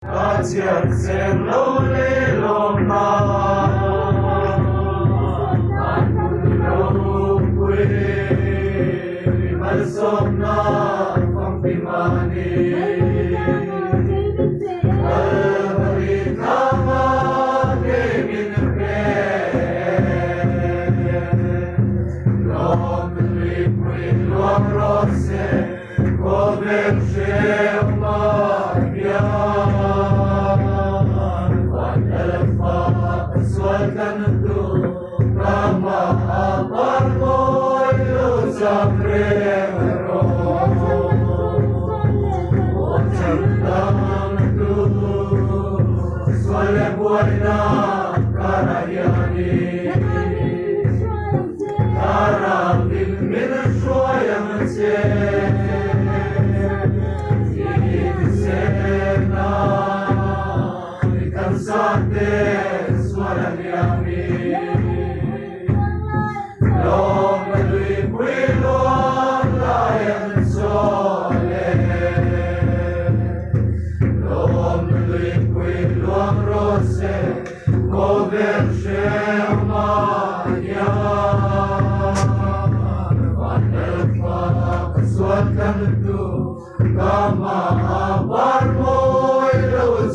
Grazie cielo le lomna, ovunque malsomna pampimani, veritama che minpe, l'om liquid l'om rosse, converge magia. Sueltandu Rama Aparmoyo Sabrero Ochantandu Suele Buena Karayani Karavim Min Shoyam Se Yidisena Kansate L'uomo lui quello lion sole, l'uomo lui quello rosse, converge maglia, vanelfa suatan tu, kama abarmo ilu